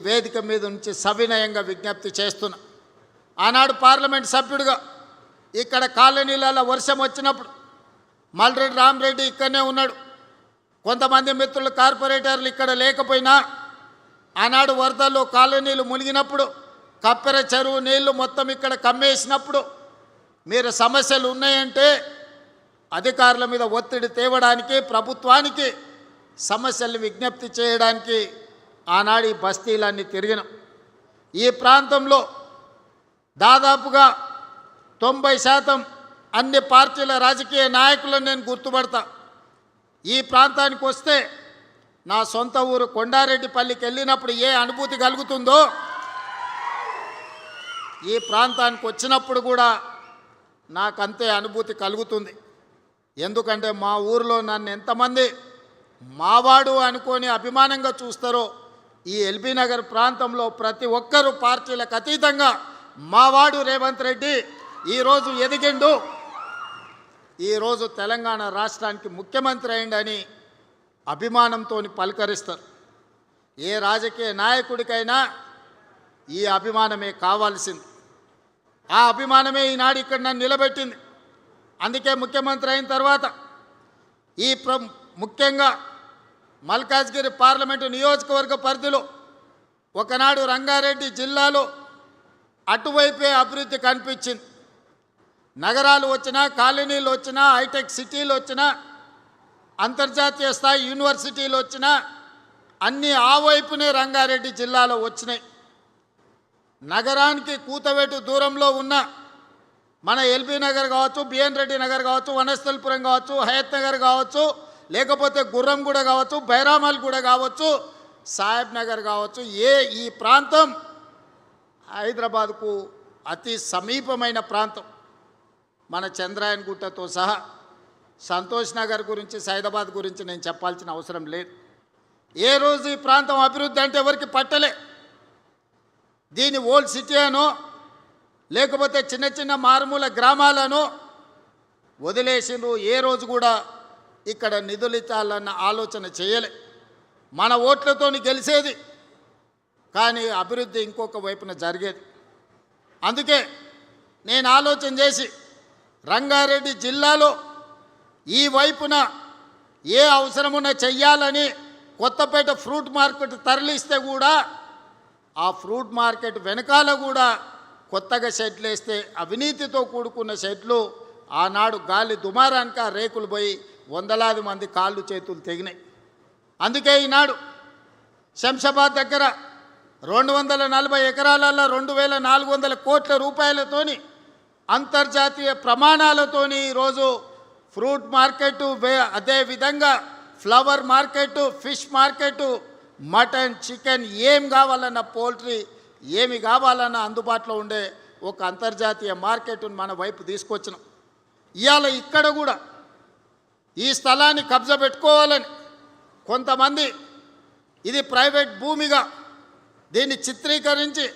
వేదిక మీద నుంచి సవినయంగా విజ్ఞప్తి చేస్తున్నా. ఆనాడు పార్లమెంట్ సభ్యుడిగా ఇక్కడ కాలనీలలో వర్షం వచ్చినప్పుడు మల్రెడ్డి రామరెడ్డి ఇక్కడనే ఉన్నాడు. కొంతమంది మిత్రులు కార్పొరేటర్లు ఇక్కడ లేకపోయినా ఆనాడు వరదల్లో కాలనీలు మునిగినప్పుడు కప్పెర చెరువు నీళ్లు మొత్తం ఇక్కడ కమ్మేసినప్పుడు మీరు సమస్యలు ఉన్నాయంటే అధికారుల మీద ఒత్తిడి తేవడానికి, ప్రభుత్వానికి సమస్యలు విజ్ఞప్తి చేయడానికి ఆనాడు ఈ బస్తీలన్నీ తిరిగినాం. ఈ ప్రాంతంలో దాదాపుగా 90% అన్ని పార్టీల రాజకీయ నాయకులను నేను గుర్తుపడతా. ఈ ప్రాంతానికి వస్తే నా సొంత ఊరు కొండారెడ్డిపల్లికి వెళ్ళినప్పుడు ఏ అనుభూతి కలుగుతుందో ఈ ప్రాంతానికి వచ్చినప్పుడు కూడా నాకంతే అనుభూతి కలుగుతుంది. ఎందుకంటే మా ఊరిలో నన్ను ఎంతమంది మావాడు అనుకొని అభిమానంగా చూస్తారో ఈ ఎల్బీ నగర్ ప్రాంతంలో ప్రతి ఒక్కరూ పార్టీలకు అతీతంగా మావాడు రేవంత్ రెడ్డి ఈరోజు ఎదిగిండు, ఈరోజు తెలంగాణ రాష్ట్రానికి ముఖ్యమంత్రి అయిండని అభిమానంతో పలకరిస్తారు. ఏ రాజకీయ నాయకుడికైనా ఈ అభిమానమే కావాల్సింది. ఆ అభిమానమే ఈనాడు ఇక్కడ నన్ను నిలబెట్టింది. అందుకే ముఖ్యమంత్రి అయిన తర్వాత ముఖ్యంగా మల్కాజ్గిరి పార్లమెంటు నియోజకవర్గ పరిధిలో ఒకనాడు రంగారెడ్డి జిల్లాలో అటువైపే అభివృద్ధి కనిపించింది. నగరాలు వచ్చినా, కాలనీలు వచ్చినా, హైటెక్ సిటీలు వచ్చినా, అంతర్జాతీయ స్థాయి యూనివర్సిటీలు వచ్చినా అన్నీ ఆ వైపునే రంగారెడ్డి జిల్లాలో వచ్చినాయి. నగరానికి కూతవేటు దూరంలో ఉన్న మన ఎల్బీ నగర్ కావచ్చు, బిఎన్ రెడ్డి నగర్ కావచ్చు, వనస్థలిపురం కావచ్చు, హయత్ నగర్ కావచ్చు, లేకపోతే గుర్రంగూడ కావచ్చు, బైరామల్గూడ కావచ్చు, సాహెబ్ నగర్ కావచ్చు, ఈ ప్రాంతం హైదరాబాద్కు అతి సమీపమైన ప్రాంతం. మన చంద్రాయన్ గుట్టతో సహా సంతోష్ నగర్ గురించి, సైదాబాద్ గురించి నేను చెప్పాల్సిన అవసరం లేదు. ఏ రోజు ఈ ప్రాంతం అభివృద్ధి అంటే ఎవరికి పట్టలే. దీని ఓల్డ్ సిటీ అనో లేకపోతే చిన్న చిన్న మారుమూల గ్రామాలను వదిలేసిండ్రు. ఏ రోజు కూడా ఇక్కడ నిధులు ఇచ్చాలన్న ఆలోచన చేయలే. మన ఓట్లతో గెలిచేది, కానీ అభివృద్ధి ఇంకొక వైపున జరిగేది. అందుకే నేను ఆలోచన చేసి రంగారెడ్డి జిల్లాలో ఈ వైపున ఏ అవసరమున్నా చెయ్యాలని కొత్తపేట ఫ్రూట్ మార్కెట్ తరలిస్తే కూడా ఆ ఫ్రూట్ మార్కెట్ వెనకాల కూడా కొత్తగా షెడ్లు వేస్తే అవినీతితో కూడుకున్న షెడ్లు ఆనాడు గాలి దుమారానికి ఆ రేకులు పోయి వందలాది మంది కాళ్ళు చేతులు తెగినాయి. అందుకే ఈనాడు శంషాబాద్ దగ్గర 240 ఎకరాలలో 2400 కోట్ల రూపాయలతోని అంతర్జాతీయ ప్రమాణాలతోని ఈరోజు ఫ్రూట్ మార్కెట్, అదేవిధంగా flower market, fish market, mutton, chicken ఏం కావాలన్న, పోల్ట్రీ ఏమి కావాలన్న అందుబాటులో ఉండే ఒక అంతర్జాతీయ మార్కెట్ను మన వైపు తీసుకొచ్చినాం. ఇవాళ ఇక్కడ కూడా ఈ స్థలాన్ని కబ్జా పెట్టుకోవాలని కొంతమంది ఇది ప్రైవేట్ భూమిగా దీన్ని చిత్రీకరించి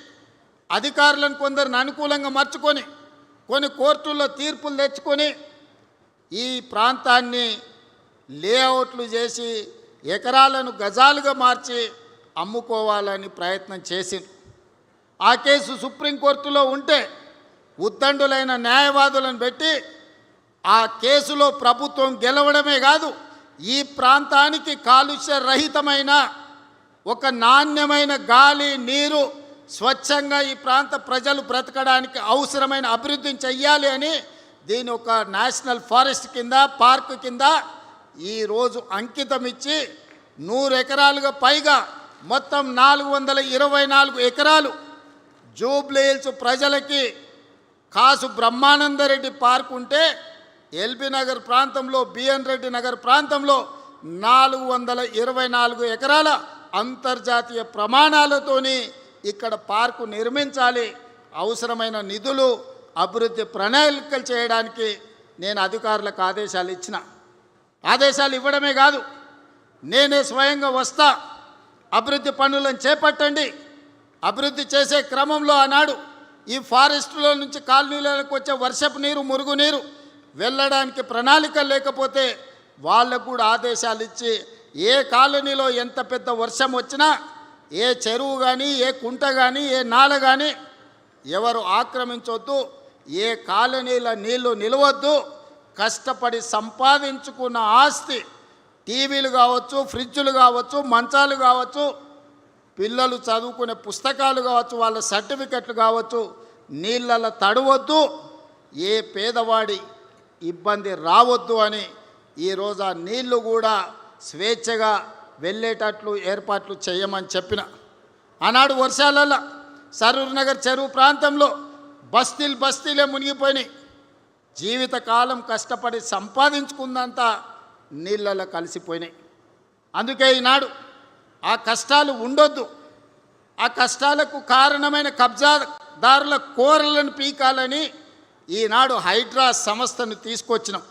అధికారులను కొందరిని అనుకూలంగా మార్చుకొని కొన్ని కోర్టుల్లో తీర్పులు తెచ్చుకొని ఈ ప్రాంతాన్ని లేఅవుట్లు చేసి ఎకరాలను గజాలుగా మార్చి అమ్ముకోవాలని ప్రయత్నం చేసింది. ఆ కేసు సుప్రీంకోర్టులో ఉంటే ఉద్దండులైన న్యాయవాదులను పెట్టి ఆ కేసులో ప్రభుత్వం గెలవడమే కాదు, ఈ ప్రాంతానికి కాలుష్య రహితమైన ఒక నాణ్యమైన గాలి, నీరు, స్వచ్ఛంగా ఈ ప్రాంత ప్రజలు బ్రతకడానికి అవసరమైన అభివృద్ధిని చెయ్యాలి అని దీని ఒక నేషనల్ ఫారెస్ట్ కింద, పార్క్ కింద ఈరోజు అంకితం ఇచ్చి 100 ఎకరాలుగా పైగా మొత్తం 424 ఎకరాలు జూబ్లీహిల్స్ ప్రజలకి కాసు బ్రహ్మానందరెడ్డి పార్క్ ఉంటే ఎల్బీ నగర్ ప్రాంతంలో, బిఎన్ రెడ్డి నగర్ ప్రాంతంలో 424 ఎకరాల అంతర్జాతీయ ప్రమాణాలతోని ఇక్కడ పార్కు నిర్మించాలి. అవసరమైన నిధులు, అభివృద్ధి ప్రణాళికలు చేయడానికి నేను అధికారులకు ఆదేశాలు ఇచ్చిన. ఆదేశాలు ఇవ్వడమే కాదు, నేనే స్వయంగా వస్తా, అభివృద్ధి పనులను చేపట్టండి. అభివృద్ధి చేసే క్రమంలో ఆనాడు ఈ ఫారెస్టులో నుంచి కాలనీలకు వచ్చే వర్షపు నీరు, మురుగునీరు వెళ్ళడానికి ప్రణాళిక లేకపోతే వాళ్ళకు కూడా ఆదేశాలు ఇచ్చి ఏ కాలనీలో ఎంత పెద్ద వర్షం వచ్చినా ఏ చెరువు కానీ, ఏ కుంట కానీ, ఏ నాల కానీ ఎవరు ఆక్రమించొద్దు, ఏ కాలనీల నీళ్లు నిలవద్దు. కష్టపడి సంపాదించుకున్న ఆస్తి టీవీలు కావచ్చు, ఫ్రిడ్జులు కావచ్చు, మంచాలు కావచ్చు, పిల్లలు చదువుకునే పుస్తకాలు కావచ్చు, వాళ్ళ సర్టిఫికెట్లు కావచ్చు, నీళ్ళలో తడవద్దు, ఏ పేదవాడి ఇబ్బంది రావద్దు అని ఈరోజు ఆ నీళ్లు కూడా స్వేచ్ఛగా వెళ్ళేటట్లు ఏర్పాట్లు చేయమని చెప్పిన. ఆనాడు వర్షాలలో సరూర్ నగర్ చెరువు ప్రాంతంలో బస్తీలే మునిగిపోయినాయి. జీవితకాలం కష్టపడి సంపాదించుకుందంతా నీళ్ళలో కలిసిపోయినాయి. అందుకే ఈనాడు ఆ కష్టాలు ఉండొద్దు, ఆ కష్టాలకు కారణమైన కబ్జాదారుల కోరలను పీకాలని ఈనాడు హైడ్రా సంస్థను తీసుకొచ్చినాం.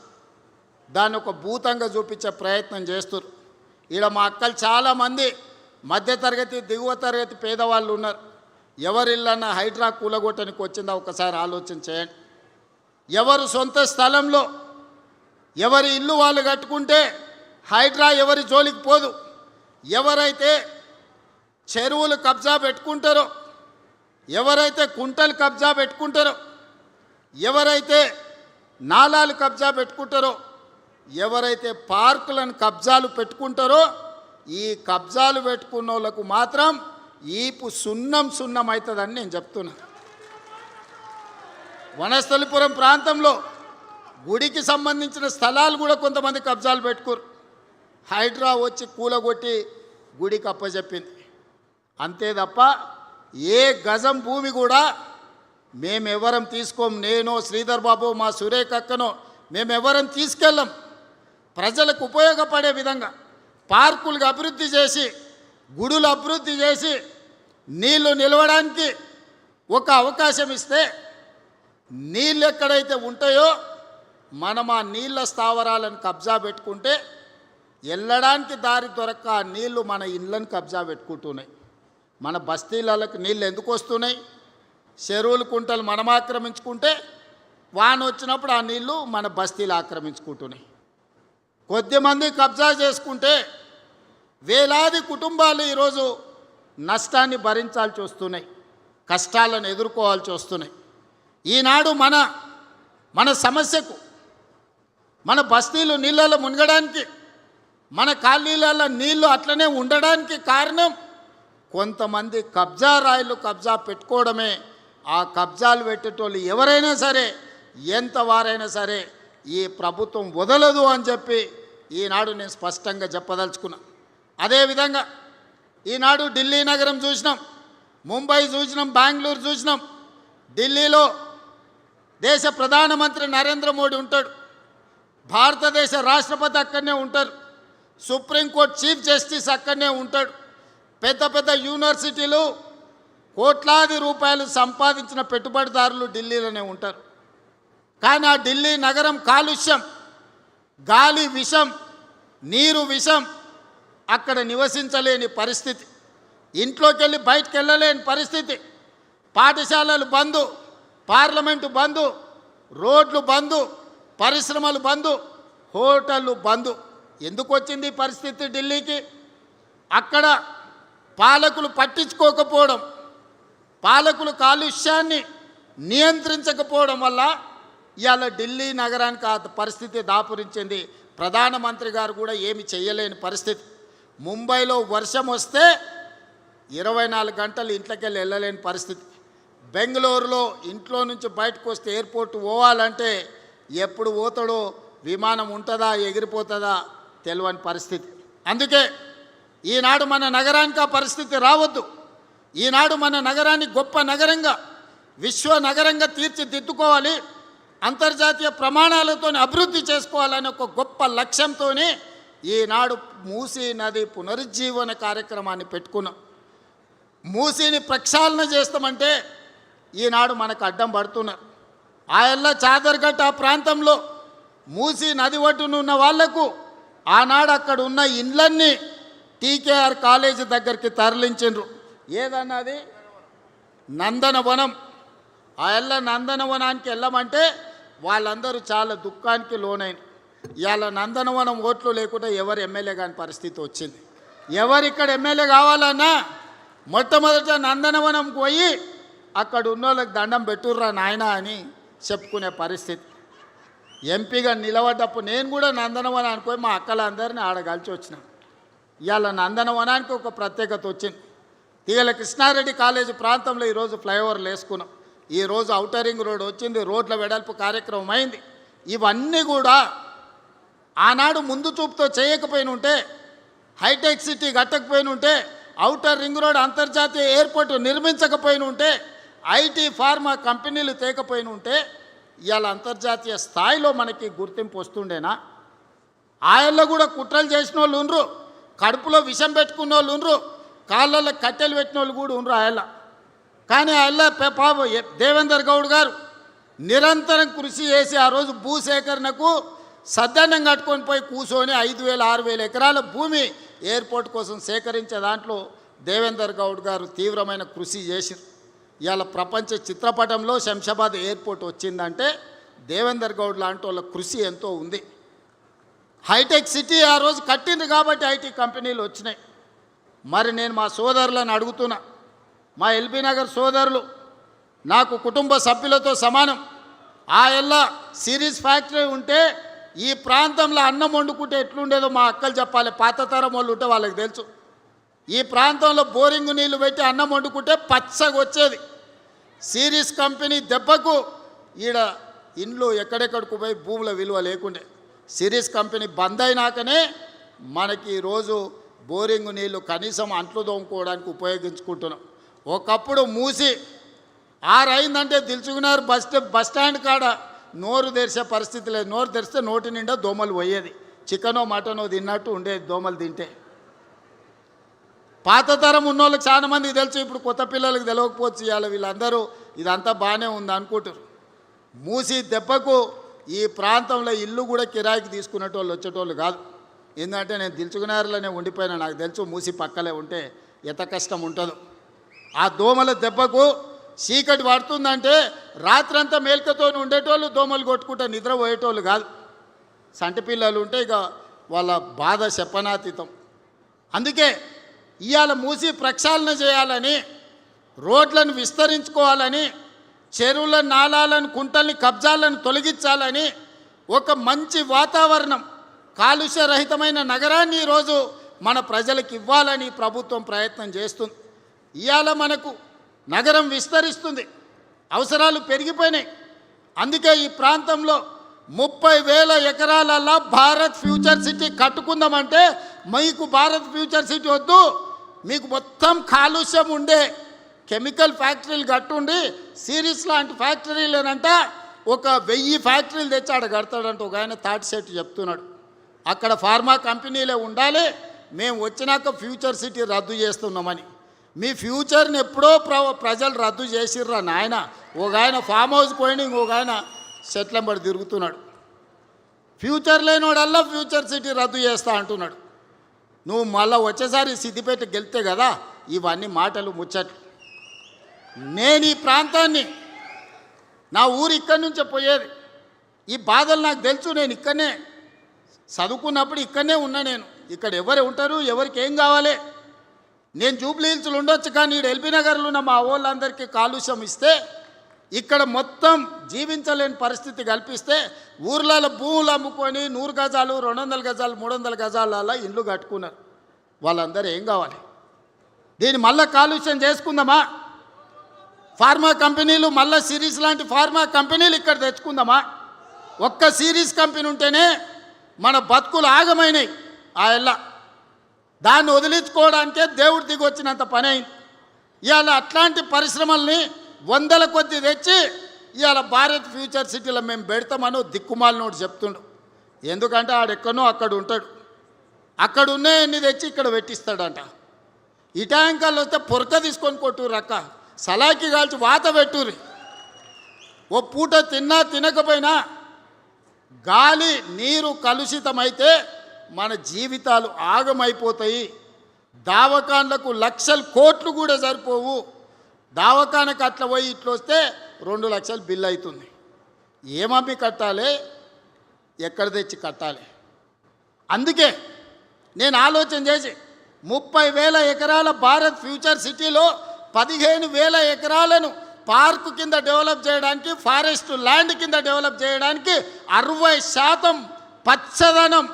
దాన్ని ఒక భూతంగా చూపించే ప్రయత్నం చేస్తున్నారు. ఈడ మా అక్కలు చాలామంది మధ్యతరగతి, దిగువ తరగతి పేదవాళ్ళు ఉన్నారు. ఎవరిల్లన్నా హైడ్రా కూలగొట్టడానికి వచ్చిందా ఒకసారి ఆలోచన చేయండి. ఎవరు సొంత స్థలంలో ఎవరి ఇల్లు వాళ్ళు కట్టుకుంటే హైడ్రా ఎవరి జోలికి పోదు. ఎవరైతే చెరువులు కబ్జా పెట్టుకుంటారో, ఎవరైతే కుంటలు కబ్జా పెట్టుకుంటారో, ఎవరైతే నాలాలు కబ్జా పెట్టుకుంటారో, ఎవరైతే పార్కులను కబ్జాలు పెట్టుకుంటారో, ఈ కబ్జాలు పెట్టుకున్న వాళ్ళకు మాత్రం ఈపు సున్నం అవుతుందని నేను చెప్తున్నా. వనస్థలిపురం ప్రాంతంలో గుడికి సంబంధించిన స్థలాలు కూడా కొంతమంది కబ్జాలు పెట్టుకోరు. హైడ్రా వచ్చి కూలగొట్టి గుడికి అప్పచెప్పింది. అంతే తప్ప ఏ గజం భూమి కూడా మేమెవరం తీసుకోం. నేను, శ్రీధర్ బాబు, మా సురేఖ అక్కనో మేమెవరం తీసుకెళ్ళం. ప్రజలకు ఉపయోగపడే విధంగా పార్కులకు అభివృద్ధి చేసి, గుడులు అభివృద్ధి చేసి, నీళ్లు నిలవడానికి ఒక అవకాశం ఇస్తే, నీళ్ళు ఎక్కడైతే ఉంటాయో మనం ఆ నీళ్ళ స్థావరాలను కబ్జా పెట్టుకుంటే వెళ్ళడానికి దారి దొరక్క ఆ నీళ్లు మన ఇళ్ళను కబ్జా పెట్టుకుంటున్నాయి. మన బస్తీలకు నీళ్ళు ఎందుకు వస్తున్నాయి? చెరువులు కుంటలు మనం ఆక్రమించుకుంటే వాన వచ్చినప్పుడు ఆ నీళ్లు మన బస్తీలు ఆక్రమించుకుంటున్నాయి. కొద్దిమంది కబ్జా చేసుకుంటే వేలాది కుటుంబాలు ఈరోజు నష్టాన్ని భరించాల్సి వస్తున్నాయి, కష్టాలను ఎదుర్కోవాల్సి వస్తున్నాయి. ఈనాడు మన సమస్యకు, మన బస్తీలు నీళ్ళలో మునగడానికి, మన కాలనీలలో నీళ్లు అట్లనే ఉండడానికి కారణం కొంతమంది కబ్జా రాయిలు కబ్జా పెట్టుకోవడమే. ఆ కబ్జాలు పెట్టేటోళ్ళు ఎవరైనా సరే, ఎంత వారైనా సరే ఈ ప్రభుత్వం వదలదు అని చెప్పి ఈనాడు నేను స్పష్టంగా చెప్పదలుచుకున్నా. అదేవిధంగా ఈనాడు ఢిల్లీ నగరం చూసినాం, ముంబై చూసినాం, బెంగళూరు చూసినాం. ఢిల్లీలో దేశ ప్రధానమంత్రి నరేంద్ర మోడీ ఉంటాడు, భారతదేశ రాష్ట్రపతి అక్కడనే ఉంటారు, సుప్రీంకోర్టు చీఫ్ జస్టిస్ అక్కడనే ఉంటాడు. పెద్ద పెద్ద యూనివర్సిటీలు కోట్లాది రూపాయలు సంపాదించిన పెట్టుబడిదారులు ఢిల్లీలోనే ఉంటారు. కానీ ఆ ఢిల్లీ నగరం కాలుష్యం, గాలి విషం, నీరు విషం, అక్కడ నివసించలేని పరిస్థితి, ఇంట్లోకి వెళ్ళి బయటకు వెళ్ళలేని పరిస్థితి, పాఠశాలలు బందు, పార్లమెంటు బందు, రోడ్లు బందు, పరిశ్రమలు బందు, హోటళ్ళు బందు. ఎందుకు వచ్చింది ఈ పరిస్థితి ఢిల్లీకి? అక్కడ పాలకులు పట్టించుకోకపోవడం, పాలకులు కాలుష్యాన్ని నియంత్రించకపోవడం వల్ల ఇవాళ ఢిల్లీ నగరానికి ఆ పరిస్థితి దాపురించింది. ప్రధానమంత్రి గారు కూడా ఏమి చేయలేని పరిస్థితి. ముంబైలో వర్షం వస్తే 24 గంటలు ఇంట్లోకి వెళ్ళలేని పరిస్థితి. బెంగళూరులో ఇంట్లో నుంచి బయటకు వస్తే ఎయిర్పోర్ట్ పోవాలంటే ఎప్పుడు పోతాడో, విమానం ఉంటుందా ఎగిరిపోతుందా తెలియని పరిస్థితి. అందుకే ఈనాడు మన నగరానికి ఆ పరిస్థితి రావద్దు. ఈనాడు మన నగరాన్ని గొప్ప నగరంగా, విశ్వ నగరంగా తీర్చిదిద్దుకోవాలి, అంతర్జాతీయ ప్రమాణాలతో అభివృద్ధి చేసుకోవాలని ఒక గొప్ప లక్ష్యంతో ఈనాడు మూసీ నది పునరుజ్జీవన కార్యక్రమాన్ని పెట్టుకున్నాం. మూసీని ప్రక్షాళన చేస్తామంటే ఈనాడు మనకు అడ్డం పడుతున్నారు. ఆయల్ల చాదర్ఘట్ ఆ ప్రాంతంలో మూసీ నది ఒడ్డునున్న వాళ్లకు ఆనాడు అక్కడ ఉన్న ఇండ్లన్నీ టీకేఆర్ కాలేజీ దగ్గరికి తరలించిండ్రు. ఏదన్నది నందనవనం. ఆయల్ల నందనవనానికి వెళ్ళమంటే వాళ్ళందరూ చాలా దుఃఖానికి లోనైన. ఇవాళ నందనవనం ఓట్లు లేకుండా ఎవరు ఎమ్మెల్యే కాని పరిస్థితి వచ్చింది. ఎవరు ఇక్కడ ఎమ్మెల్యే కావాలన్నా మొట్టమొదట నందనవనంకి పోయి అక్కడ ఉన్న వాళ్ళకి దండం పెట్టుర్రా నాయన అని చెప్పుకునే పరిస్థితి. ఎంపీగా నిలబడ్డప్పుడు నేను కూడా నందనవనానికి పోయి మా అక్కలందరినీ ఆడ కలిసి వచ్చిన. ఇవాళ నందనవనానికి ఒక ప్రత్యేకత వచ్చింది. తీగల కృష్ణారెడ్డి కాలేజీ ప్రాంతంలో ఈరోజు ఫ్లైఓవర్లు వేసుకున్నాం. ఈరోజు ఔటర్ రింగ్ రోడ్ వచ్చింది, రోడ్ల వెడల్పు కార్యక్రమం అయింది. ఇవన్నీ కూడా ఆనాడు ముందు చూపుతో చేయకపోయిన ఉంటే, హైటెక్ సిటీ కట్టకపోయిన ఉంటే, ఔటర్ రింగ్ రోడ్ అంతర్జాతీయ ఎయిర్పోర్ట్ నిర్మించకపోయిన ఉంటే, ఐటీ ఫార్మా కంపెనీలు తేకపోయిన ఉంటే ఇవాళ అంతర్జాతీయ స్థాయిలో మనకి గుర్తింపు వస్తుండేనా? ఆయల్లో కూడా కుట్రలు చేసిన వాళ్ళు ఉండ్రు, కడుపులో విషం పెట్టుకున్న వాళ్ళు ఉండ్రు, కాళ్ళల్లో కట్టెలు పెట్టిన వాళ్ళు కూడా ఉండ్రు ఆయల్ల. కానీ ఆయల్ల పాప దేవేందర్ గౌడ్ గారు నిరంతరం కృషి చేసి ఆ రోజు భూసేకరణకు సద్దాన్నం కట్టుకొని పోయి కూర్చొని 5,000 6,000 ఎకరాల భూమి ఎయిర్పోర్ట్ కోసం సేకరించే దాంట్లో దేవేందర్ గౌడ్ గారు తీవ్రమైన కృషి చేశారు. ఇవాళ ప్రపంచ చిత్రపటంలో శంషాబాద్ ఎయిర్పోర్ట్ వచ్చిందంటే దేవేందర్ గౌడ్ లాంటి వాళ్ళ కృషి ఎంతో ఉంది. హైటెక్ సిటీ ఆ రోజు కట్టింది కాబట్టి ఐటీ కంపెనీలు వచ్చినాయి. మరి నేను మా సోదరులను అడుగుతున్నా, మా ఎల్బీ నగర్ సోదరులు నాకు కుటుంబ సభ్యులతో సమానం. ఆ ఎల్ల సిరీస్ ఫ్యాక్టరీ ఉంటే ఈ ప్రాంతంలో అన్నం వండుకుంటే ఎట్లుండేదో మా అక్కలు చెప్పాలి. పాత తరం వాళ్ళు ఉంటే వాళ్ళకి తెలుసు. ఈ ప్రాంతంలో బోరింగ్ నీళ్లు పెట్టి అన్నం వండుకుంటే పచ్చగా వచ్చేది. సిరీస్ కంపెనీ దెబ్బకు ఈడ ఇండ్లు ఎక్కడెక్కడికి పోయి భూముల విలువ లేకుండే. సిరీస్ కంపెనీ బంద్ అయినాకనే మనకి ఈరోజు బోరింగ్ నీళ్లు కనీసం అంట్లు తోముకోవడానికి ఉపయోగించుకుంటున్నాం. ఒకప్పుడు మూసి 6 అయిందంటే దిల్చుకున్నారు బస్ స్టాండ్ కాడ నోరు తెరిచే పరిస్థితి లేదు. నోరు తెరిస్తే నోటి నిండా దోమలు పోయేది. చికెనో మటనో తిన్నట్టు ఉండేది దోమలు తింటే. పాత తరం ఉన్నోళ్ళకి చాలా మందికి తెలుసు, ఇప్పుడు కొత్త పిల్లలకు తెలియకపోవచ్చు. ఇవాళ వీళ్ళందరూ ఇదంతా బాగానే ఉంది అనుకుంటారు. మూసి దెబ్బకు ఈ ప్రాంతంలో ఇల్లు కూడా కిరాయికి తీసుకునేటోళ్ళు వచ్చేటోళ్ళు కాదు. ఎందుకంటే నేను దిల్చుకున్నారులోనే ఉండిపోయినా, నాకు తెలుసు మూసి పక్కలే ఉంటే ఎంత కష్టం ఉంటుందో. ఆ దోమల దెబ్బకు చీకటి పడుతుందంటే రాత్రంతా మేల్కతో ఉండేటోళ్ళు దోమలు కొట్టుకుంటే నిద్రపోయేటోళ్ళు కాదు. సంటి పిల్లలు ఉంటే ఇక వాళ్ళ బాధ చెప్పనాతీతం. అందుకే ఇవాళ మూసి ప్రక్షాళన చేయాలని, రోడ్లను విస్తరించుకోవాలని, చెరువుల నాలాలను కుంటల్ని కబ్జాలను తొలగించాలని, ఒక మంచి వాతావరణం కాలుష్యరహితమైన నగరాన్ని ఈరోజు మన ప్రజలకు ఇవ్వాలని ప్రభుత్వం ప్రయత్నం చేస్తుంది. ఇవాళ మనకు నగరం విస్తరిస్తుంది, అవసరాలు పెరిగిపోయినాయి. అందుకే ఈ ప్రాంతంలో 30,000 ఎకరాలలో భారత్ ఫ్యూచర్ సిటీ కట్టుకుందామంటే మీకు భారత్ ఫ్యూచర్ సిటీ వద్దు, మీకు మొత్తం కాలుష్యం ఉండే కెమికల్ ఫ్యాక్టరీలు కట్టుండి సిరీస్ లాంటి ఫ్యాక్టరీలేనంట ఒక 1000 ఫ్యాక్టరీలు తెచ్చాడు కడతాడంట. ఒక ఆయన తాటి సెట్ చెప్తున్నాడు. అక్కడ ఫార్మా కంపెనీలే ఉండాలి, మేము వచ్చినాక ఫ్యూచర్ సిటీ రద్దు చేస్తున్నామని. మీ ఫ్యూచర్ని ఎప్పుడో ప్రజలు రద్దు చేసిర్రా నాయన. ఒక ఆయన ఫామ్ హౌస్ పోయిన ఇంకొక ఆయన సెట్లంబడి తిరుగుతున్నాడు. ఫ్యూచర్ లేనివాడల్లా ఫ్యూచర్ సిటీ రద్దు చేస్తా అంటున్నాడు. నువ్వు మళ్ళీ వచ్చేసారి సిద్దిపేట గెలితే కదా ఇవన్నీ మాటలు ముచ్చట్లు. నేను ఈ ప్రాంతాన్ని, నా ఊరు ఇక్కడి నుంచే పోయేది. ఈ బాధలు నాకు తెలుసు. నేను ఇక్కడనే చదువుకున్నప్పుడు ఇక్కడనే ఉన్నా. నేను ఇక్కడ ఎవరు ఉంటారు, ఎవరికి ఏం కావాలి. నేను జూబ్లీ హిల్స్లో ఉండొచ్చు, కానీ ఇక్కడ ఎల్బీ నగర్లో ఉన్న మా వాళ్ళందరికీ కాలుష్యం ఇస్తే, ఇక్కడ మొత్తం జీవించలేని పరిస్థితి కల్పిస్తే ఊర్లలో భూములు అమ్ముకొని 100 గజాలు 200 గజాలు 300 గజాలలో ఇండ్లు కట్టుకున్నారు. వాళ్ళందరూ ఏం కావాలి? దీన్ని మళ్ళీ కాలుష్యం చేసుకుందామా? ఫార్మా కంపెనీలు మళ్ళీ సిరీస్ లాంటి ఫార్మా కంపెనీలు ఇక్కడ తెచ్చుకుందామా? ఒక్క సిరీస్ కంపెనీ ఉంటేనే మన బతుకులు ఆగమైనాయి. ఆ ఎల్లా దాన్ని వదిలించుకోవడానికే దేవుడు దిగి వచ్చినంత పని అయింది. ఇవాళ అట్లాంటి పరిశ్రమల్ని 100ల కొద్ది తెచ్చి ఇవాళ భారత్ ఫ్యూచర్ సిటీలో మేము పెడతామని దిక్కుమాలినోడు చెప్తుండు. ఎందుకంటే ఆడెక్కడో అక్కడ ఉంటాడు, అక్కడ ఉన్నాయన్ని తెచ్చి ఇక్కడ పెట్టిస్తాడంట. ఈ ట్యాంకర్లు వస్తే పొరక తీసుకొని కొట్టుర్రు అక్క, సలాకి కాల్చి వాత పెట్టుర్రి. ఓ పూట తిన్నా తినకపోయినా గాలి నీరు కలుషితమైతే మన జీవితాలు ఆగమైపోతాయి. దావకాన్లకు లక్షలు కోట్లు కూడా సరిపోవు. దావకానకు అట్లా పోయి ఇట్లా వస్తే 2 లక్షలు బిల్లు అవుతుంది. ఏమమ్మి కట్టాలి, ఎక్కడ తెచ్చి కట్టాలి? అందుకే నేను ఆలోచన చేసి 30,000 ఎకరాల భారత్ ఫ్యూచర్ సిటీలో 15,000 ఎకరాలను పార్కు కింద డెవలప్ చేయడానికి, ఫారెస్ట్ ల్యాండ్ కింద డెవలప్ చేయడానికి 60% పచ్చదనం,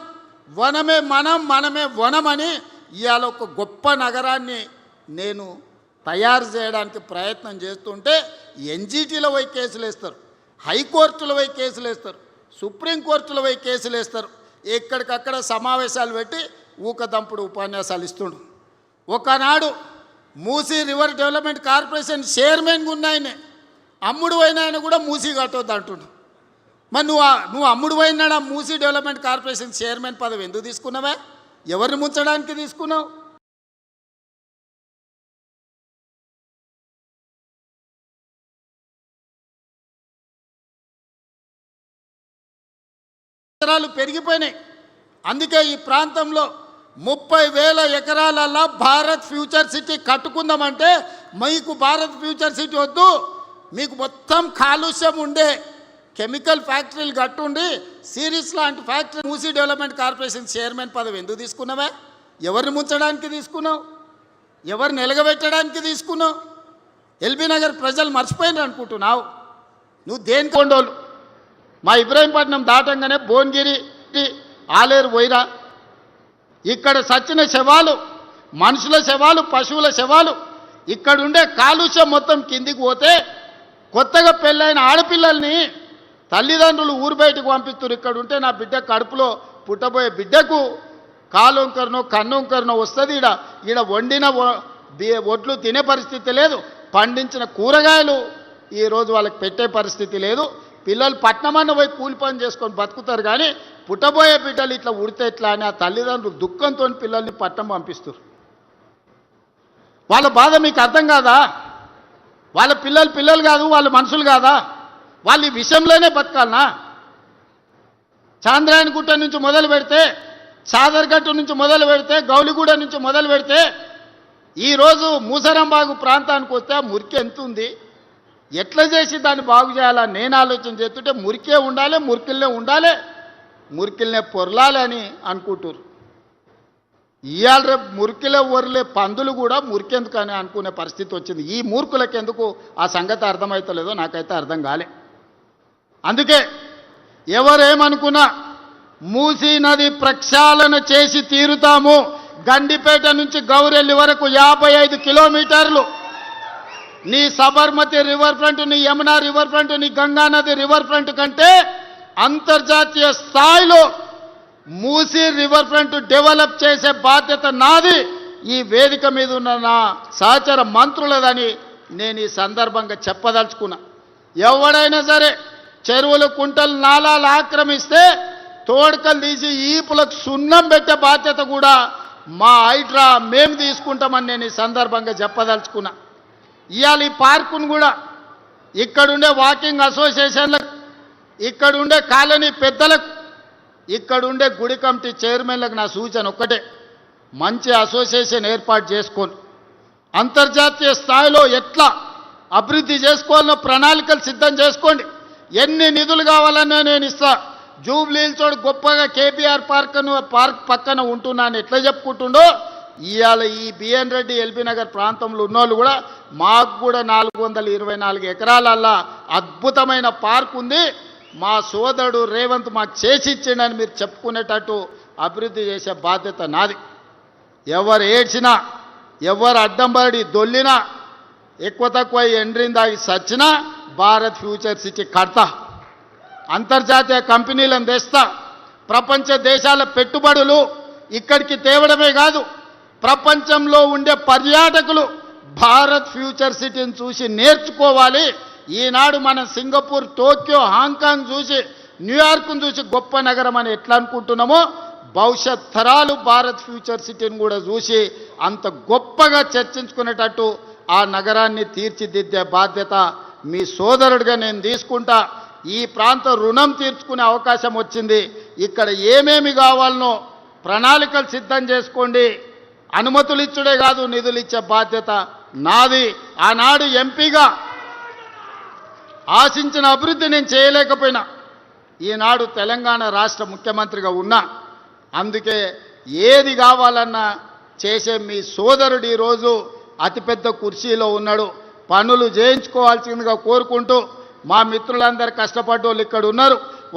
వనమే మనం మనమే వనమని ఇవాళ ఒక గొప్ప నగరాన్ని నేను తయారు చేయడానికి ప్రయత్నం చేస్తుంటే ఎన్జిటీలో పోయి కేసులు వేస్తారు, హైకోర్టులో పోయి కేసులు వేస్తారు, సుప్రీంకోర్టులో పోయి కేసులు వేస్తారు. ఎక్కడికక్కడ సమావేశాలు పెట్టి ఊకదంపుడు ఉపన్యాసాలు ఇస్తుండు. ఒకనాడు మూసీ రివర్ డెవలప్మెంట్ కార్పొరేషన్ చైర్మన్గా ఉన్నాయనే అమ్ముడు అయిన ఆయన కూడా మూసీ కట్టొద్దు అంటుండు. మరి నువ్వు అమ్ముడు అయినాడు ఆ మూసీ డెవలప్మెంట్ కార్పొరేషన్ చైర్మన్ పదవి ఎందుకు తీసుకున్నావా? ఎవరిని ముంచడానికి తీసుకున్నావు? పెరిగిపోయినాయి. అందుకే ఈ ప్రాంతంలో 30,000 ఎకరాలలో భారత్ ఫ్యూచర్ సిటీ కట్టుకుందామంటే మీకు భారత్ ఫ్యూచర్ సిటీ వద్దు, మీకు మొత్తం కాలుష్యం ఉండే కెమికల్ ఫ్యాక్టరీలు కట్టుండి సిరీస్ లాంటి factory Musi development corporation chairman పదవి ఎందుకు తీసుకున్నావా? ఎవరిని ముంచడానికి తీసుకున్నావు? ఎవరిని నిలగబెట్టడానికి తీసుకున్నావు? ఎల్బీ నగర్ ప్రజలు మర్చిపోయినారు అనుకుంటున్నావు? నువ్వు దేనికి కొండోలు? మా ఇబ్రాహీంపట్నం దాటంగానే భువనగిరి, ఆలేరు పోయిరా. ఇక్కడ సచ్చిన శవాలు, మనుషుల శవాలు, పశువుల శవాలు, ఇక్కడుండే కాలుష్యం మొత్తం కిందికి పోతే కొత్తగా పెళ్ళైన ఆడపిల్లల్ని తల్లిదండ్రులు ఊరు బయటకు పంపిస్తారు. ఇక్కడ ఉంటే నా బిడ్డ కడుపులో పుట్టబోయే బిడ్డకు కాలొంకరనో కన్నొంకరనో వస్తుంది. ఈడ వండిన ఒడ్లు తినే పరిస్థితి లేదు, పండించిన కూరగాయలు ఈరోజు వాళ్ళకి పెట్టే పరిస్థితి లేదు. పిల్లలు పట్నమన్న పోయి కూలి పని చేసుకొని బతుకుతారు, కానీ పుట్టబోయే బిడ్డలు ఇట్లా ఉడితే ఎట్లా అని ఆ తల్లిదండ్రులు దుఃఖంతో పిల్లల్ని పట్నం పంపిస్తారు. వాళ్ళ బాధ మీకు అర్థం కాదా? వాళ్ళ పిల్లలు కాదు, వాళ్ళ మనుషులు కాదా? వాళ్ళు ఈ విషయంలోనే బతకాలనా? చాంద్రాయణగుట్ట నుంచి మొదలు పెడితే, సాదర్గట్టు నుంచి మొదలు పెడితే, గౌలిగూడ నుంచి మొదలు పెడితే ఈరోజు మూసరంబాగు ప్రాంతానికి వస్తే మురికి ఎంత ఉంది? ఎట్లా చేసి దాన్ని బాగు చేయాలని నేను ఆలోచన చేస్తుంటే మురికే ఉండాలి, మురికిల్నే పొరలాలి అని అనుకుంటారు. ఇవాళ రేపు మురికిలో ఒరలే పందులు కూడా మురికెందుకని అనుకునే పరిస్థితి వచ్చింది. ఈ మూర్ఖులకు ఎందుకు ఆ సంగతి అర్థమవుతలేదో నాకైతే అర్థం కాలే. అందుకే ఎవరేమనుకున్నా మూసీ నది ప్రక్షాళన చేసి తీరుతాము. గండిపేట నుంచి గౌరెల్లి వరకు 55 కిలోమీటర్లు నీ సబర్మతి రివర్ ఫ్రంట్, నీ యమునా రివర్ ఫ్రంట్, నీ గంగా నది రివర్ ఫ్రంట్ కంటే అంతర్జాతీయ స్థాయిలో మూసీ రివర్ ఫ్రంట్ డెవలప్ చేసే బాధ్యత నాది, ఈ వేదిక మీద ఉన్న నా సహచర మంత్రులదని నేను ఈ సందర్భంగా చెప్పదలుచుకున్నా. ఎవడైనా సరే చెరువులు, కుంటలు, నాలాలు ఆక్రమిస్తే తోడుకలు తీసి ఈపులకు సున్నం పెట్టే బాధ్యత కూడా మా హైడ్రా మేము తీసుకుంటామని నేను ఈ సందర్భంగా చెప్పదలుచుకున్నా. ఇవాళ ఈ పార్కును కూడా ఇక్కడుండే వాకింగ్ అసోసియేషన్లకు, ఇక్కడుండే కాలనీ పెద్దలకు, ఇక్కడుండే గుడి కమిటీ చైర్మన్లకు నా సూచన ఒక్కటే, మంచి అసోసియేషన్ ఏర్పాటు చేసుకొని అంతర్జాతీయ స్థాయిలో ఎట్లా అభివృద్ధి చేసుకోవాలనో ప్రణాళికలు సిద్ధం చేసుకోండి. ఎన్ని నిధులు కావాలన్నా నేను ఇస్తా. జూబ్లీహిల్స్ గొప్పగా కేబీఆర్ పార్క్ పక్కన ఉంటున్నాను ఎట్లా చెప్పుకుంటుండో, ఇవాళ ఈ బిఎన్ రెడ్డి ఎల్బీ నగర్ ప్రాంతంలో ఉన్నోళ్ళు కూడా మాకు కూడా 424 ఎకరాలల్లా అద్భుతమైన పార్క్ ఉంది, మా సోదరుడు రేవంత్ మాకు చేసి ఇచ్చిండని మీరు చెప్పుకునేటట్టు అభివృద్ధి చేసే బాధ్యత నాది. ఎవరు ఏడ్చినా, ఎవరు అడ్డంబడి దొల్లినా, ఎక్కువ తక్కువ ఎండ్రిందాగి సచ్చినా భారత్ ఫ్యూచర్ సిటీ కడతా, అంతర్జాతీయ కంపెనీలను తెస్తా, ప్రపంచ దేశాల పెట్టుబడులు ఇక్కడికి తేవడమే కాదు, ప్రపంచంలో ఉండే పర్యాటకులు భారత్ ఫ్యూచర్ సిటీని చూసి నేర్చుకోవాలి. ఈనాడు మనం సింగపూర్, టోక్యో, హాంకాంగ్ చూసి, న్యూయార్క్ను చూసి గొప్ప నగరం అని ఎట్లా అనుకుంటున్నామో, భవిష్యత్ తరాలు భారత్ ఫ్యూచర్ సిటీని కూడా చూసి అంత గొప్పగా చర్చించుకునేటట్టు ఆ నగరాన్ని తీర్చిదిద్దే బాధ్యత మీ సోదరుడిగా నేను తీసుకుంటా. ఈ ప్రాంత రుణం తీర్చుకునే అవకాశం వచ్చింది. ఇక్కడ ఏమేమి కావాలనో ప్రణాళికలు సిద్ధం చేసుకోండి. అనుమతులు ఇచ్చుడే కాదు, నిధులు ఇచ్చే బాధ్యత నాది. ఆనాడు ఎంపీగా ఆశించిన అభివృద్ధి నేను చేయలేకపోయినా, ఈనాడు తెలంగాణ రాష్ట్ర ముఖ్యమంత్రిగా ఉన్నా. అందుకే ఏది కావాలన్నా చేసే మీ సోదరుడు ఈరోజు అతిపెద్ద కుర్చీలో ఉన్నాడు. పనులు చేయించుకోవాల్సిందిగా కోరుకుంటూ మా మిత్రులందరూ కష్టపడ్డోళ్ళు ఇక్కడ ఉన్నారు.